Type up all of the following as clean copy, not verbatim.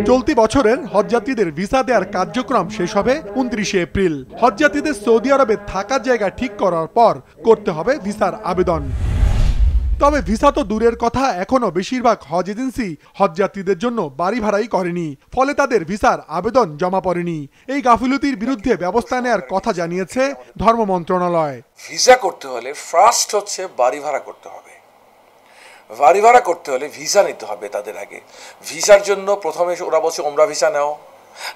চলতি বছরের হজযাত্রীদের ভিসা দেওয়ার কার্যক্রম শেষ হবে 29 এপ্রিল। হজযাত্রীদের সৌদি আরবে থাকার জায়গা ঠিক করার পর করতে হবে ভিসার আবেদন। তবে ভিসা তো দূরের কথা, এখনো বেশিরভাগ হজ এজেন্সি হজযাত্রীদের জন্য বাড়ি ভাড়াই করেনি, ফলে তাদের ভিসার আবেদন জমা পড়েনি। এই গাফিলতির বিরুদ্ধে ব্যবস্থা নেওয়ার কথা জানিয়েছে ধর্ম মন্ত্রণালয়। ভিসা করতে হলে ফার্স্ট হচ্ছে বাড়ি ভাড়া করতে হবে। বাড়ি ভাড়া করতে হলে ভিসা নিতে হবে তাদের আগে। ভিসার জন্য প্রথমে ওরা বলছে ওমরা ভিসা নাও,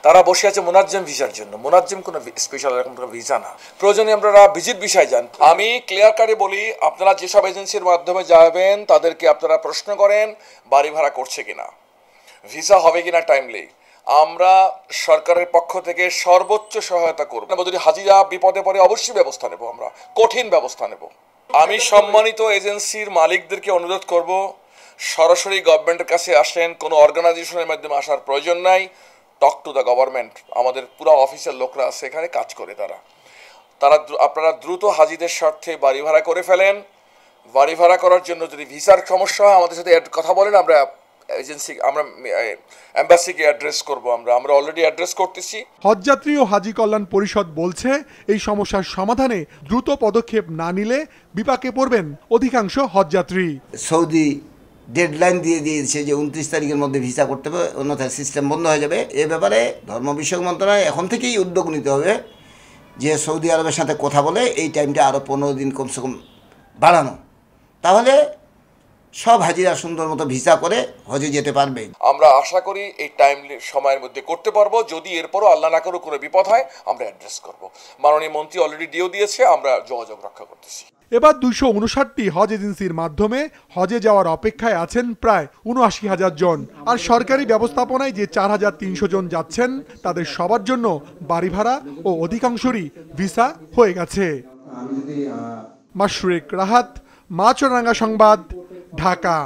তারা বসে আছে মোনাজ্জেম ভিসার জন্য। মোনাজ্জেম কোনো স্পেশাল এরকম কোনো ভিসা না, প্রয়োজনে আপনারা ভিজিট ভিসায় যান। আমি ক্লিয়ার কাটে বলি, আপনারা যেসব এজেন্সির মাধ্যমে যাবেন তাদেরকে আপনারা প্রশ্ন করেন বাড়ি ভাড়া করছে কিনা, ভিসা হবে কিনা টাইমলি। আমরা সরকারের পক্ষ থেকে সর্বোচ্চ সহায়তা করব। যদি হাজিরা বিপদে পড়ে অবশ্যই ব্যবস্থা নেব, আমরা কঠিন ব্যবস্থা নেব। আমি সম্মানিত এজেন্সির মালিকদেরকে অনুরোধ করব, সরাসরি গভর্নমেন্টের কাছে আসেন, কোনো অর্গানাইজেশনের মাধ্যমে আসার প্রয়োজন নাই। Talk to the government. আমাদের পুরো অফিসের লোকরা আছে এখানে কাজ করে, আপনারা দ্রুত হাজিদের স্বার্থে বাড়ি ভাড়া করে ফেলেন। বাড়ি ভাড়া করার জন্য যদি ভিসার সমস্যা হয় আমাদের সাথে কথা বলেন, আমরা এম্বাসিকে অ্যাড্রেস করব। আমরা অলরেডি অ্যাড্রেস করতেছি। হজযাত্রী ও হাজি কল্যাণ পরিষদ বলছে, এই সমস্যার সমাধানে দ্রুত পদক্ষেপ না নিলে বিপাকে পড়বেন অধিকাংশ হজযাত্রী। সৌদি ডেডলাইন দিয়ে দিয়েছে যে 29 তারিখের মধ্যে ভিসা করতে হবে, অন্যথায় সিস্টেম বন্ধ হয়ে যাবে। এ ব্যাপারে ধর্ম বিষয়ক মন্ত্রণালয় এখন থেকেই উদ্যোগ নিতে হবে যে সৌদি আরবের সাথে কথা বলে এই টাইমটা আরও 15 দিন কমসে কম বাড়ানো, তাহলে সব হাজিরা সুন্দর মতো ভিসা করে হজে যেতে পারবে। আমরা আশা করি এই টাইম সময়ের মধ্যে করতে পারবো। যদি এরপরও আল্লাহ না করুক কোনো বিপদ হয় আমরা অ্যাড্রেস করব। মাননীয় মন্ত্রী অলরেডি ডিও দিয়েছে, আমরা যোগাযোগ রক্ষা করতেছি। এবার 259টি হজ এজেন্সির মাধ্যমে হজে যাওয়ার অপেক্ষায় আছেন প্রায় ৭৯,০০০ জন। আর সরকারি ব্যবস্থাপনায় যে ৪,৩০০ জন যাচ্ছেন তাদের সবার জন্য বাড়ি ভাড়া ও অধিকাংশরই ভিসা হয়ে গেছে। মাশরুক রাহাত, মাছরাঙ্গা সংবাদ, ঢাকা।